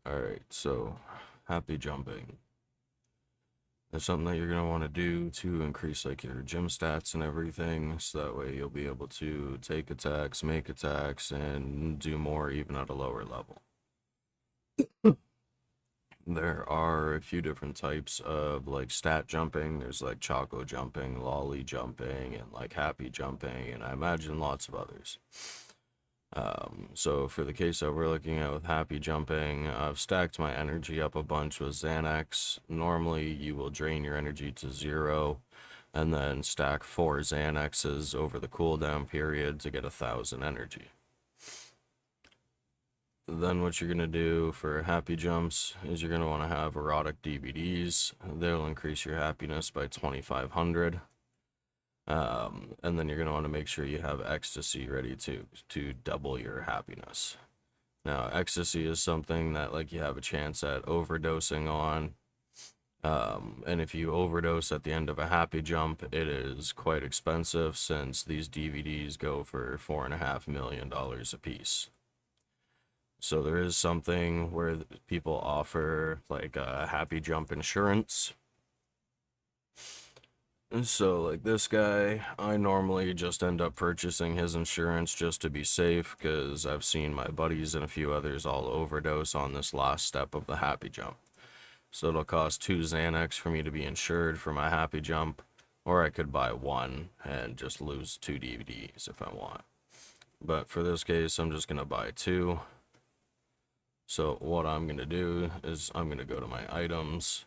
Alright, so happy jumping. That's something that you're going to want to do to increase like your gym stats and everything, so that way you'll be able to take attacks, make attacks, and do more even at a lower level. There are a few different types of like stat jumping. There's like choco jumping, lolly jumping, and like happy jumping, and I imagine lots of others. So for the case that we're looking at with happy jumping, I've stacked my energy up a bunch with Xanax. Normally you will drain your energy to 0 and then stack 4 Xanaxes over the cooldown period to get 1,000 energy. Then what you're going to do for happy jumps is you're going to want to have erotic DVDs. They'll increase your happiness by 2,500. And then you're going to want to make sure you have ecstasy ready to double your happiness. Now, ecstasy is something that like you have a chance at overdosing on. And if you overdose at the end of a happy jump, it is quite expensive since these DVDs go for $4.5 million a piece. So there is something where people offer like a happy jump insurance. And so like this guy, I normally just end up purchasing his insurance just to be safe because I've seen my buddies and a few others all overdose on this last step of the happy jump. So it'll cost 2 Xanax for me to be insured for my happy jump, or I could buy one and just lose 2 DVDs if I want. But for this case, I'm just gonna buy 2. So what I'm going to do is I'm going to go to my items.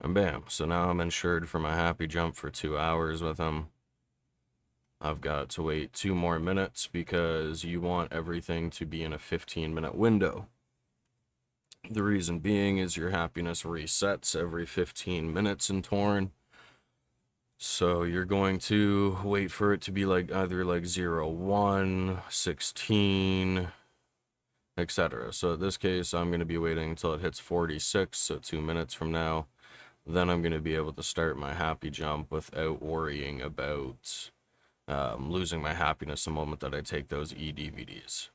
And bam. So now I'm insured for my happy jump for 2 hours with him. I've got to wait 2 more minutes because you want everything to be in a 15-minute window. The reason being is your happiness resets every 15 minutes in Torn. So you're going to wait for it to be like either like 0, 1, 16, etc. So in this case, I'm going to be waiting until it hits 46, so 2 minutes from now. Then I'm going to be able to start my happy jump without worrying about losing my happiness the moment that I take those eDVDs.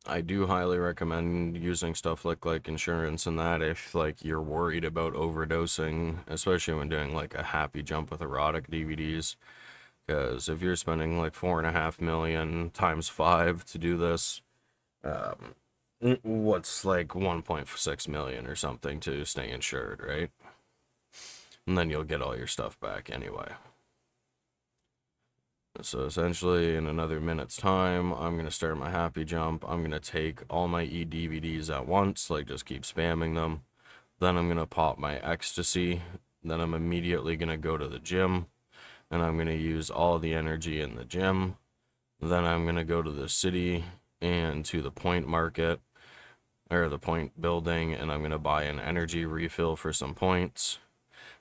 I do highly recommend using stuff like insurance and that if like you're worried about overdosing, especially when doing like a happy jump with erotic DVDs. Because if you're spending like 4.5 million times 5 to do this, um, what's like 1.6 million or something to stay insured, right? And then you'll get all your stuff back anyway. So essentially, in another minute's time, I'm going to start my happy jump. I'm going to take all my eDVDs at once, like just keep spamming them. Then I'm going to pop my ecstasy. Then I'm immediately going to go to the gym, and I'm going to use all the energy in the gym. Then I'm going to go to the city and to the point market, or the point building, and I'm going to buy an energy refill for some points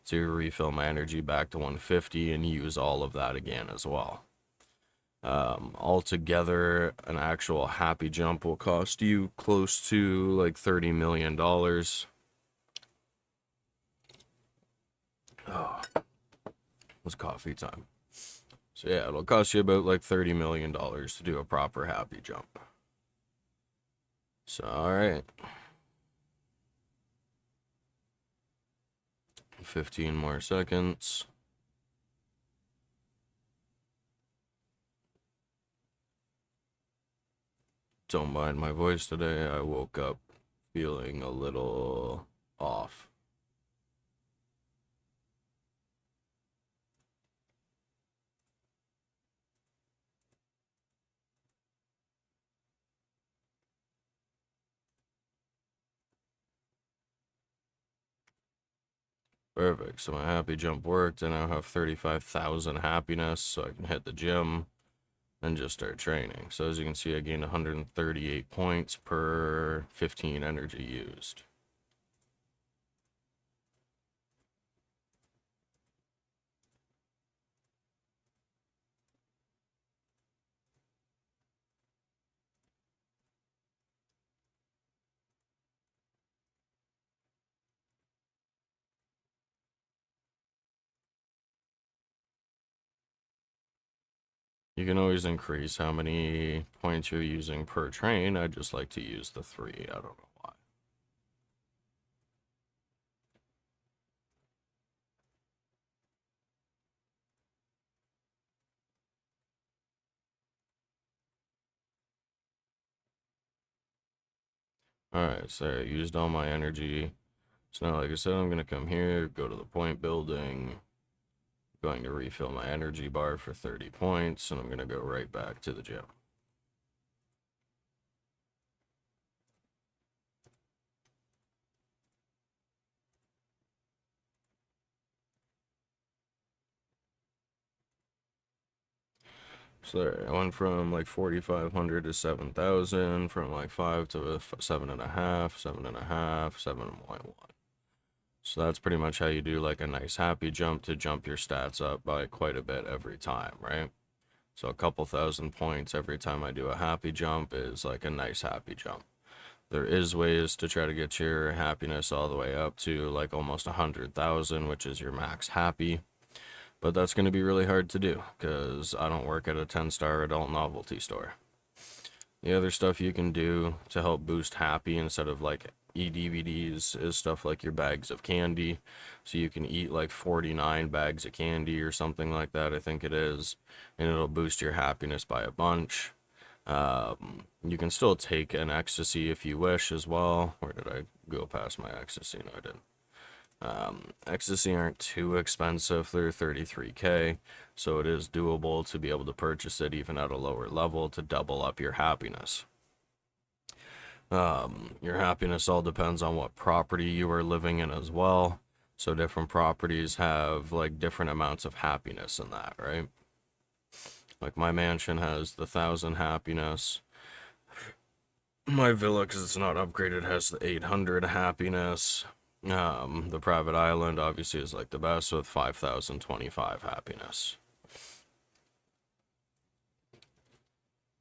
to refill my energy back to 150 and use all of that again as well. Altogether, an actual happy jump will cost you close to like $30 million. Oh, it's coffee time. So yeah, it'll cost you about like $30 million to do a proper happy jump. So, alright. 15 more seconds. Don't mind my voice today. I woke up feeling a little off. Perfect. So my happy jump worked. I now have 35,000 happiness, so I can hit the gym and just start training. So as you can see, I gained 138 points per 15 energy used. You can always increase how many points you're using per train. I just like to use the 3. I don't know why. Alright, so I used all my energy. So now, like I said, I'm going to come here, go to the point building, going to refill my energy bar for 30 points, and I'm going to go right back to the gym. So there, I went from like 4,500 to 7,000, from like 5 to 7.5, 7.5, 7.1. So that's pretty much how you do like a nice happy jump to jump your stats up by quite a bit every time, right? So a couple thousand points every time I do a happy jump is like a nice happy jump. There is ways to try to get your happiness all the way up to like almost 100,000, which is your max happy. But that's going to be really hard to do because I don't work at a 10-star adult novelty store. The other stuff you can do to help boost happy instead of like e-DVDs is stuff like your bags of candy. So you can eat like 49 bags of candy or something like that, I think it is, and it'll boost your happiness by a bunch. You can still take an ecstasy if you wish as well. Where did I go past my ecstasy? No, I didn't. Ecstasy aren't too expensive. They're 33K, so it is doable to be able to purchase it even at a lower level to double up your happiness. Your happiness all depends on what property you are living in as well. So different properties have like different amounts of happiness in that, right? Like my mansion has the 1,000 happiness. My villa, because it's not upgraded, has the 800 happiness. The private island obviously is like the best with 5,025 happiness.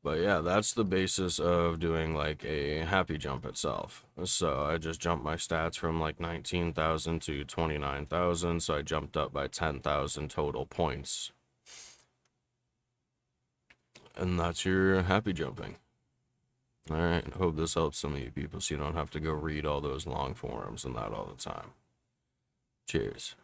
But yeah, that's the basis of doing like a happy jump itself. So I just jumped my stats from like 19,000 to 29,000, so I jumped up by 10,000 total points. And that's your happy jumping. Alright, hope this helps some of you people so you don't have to go read all those long forums and that all the time. Cheers.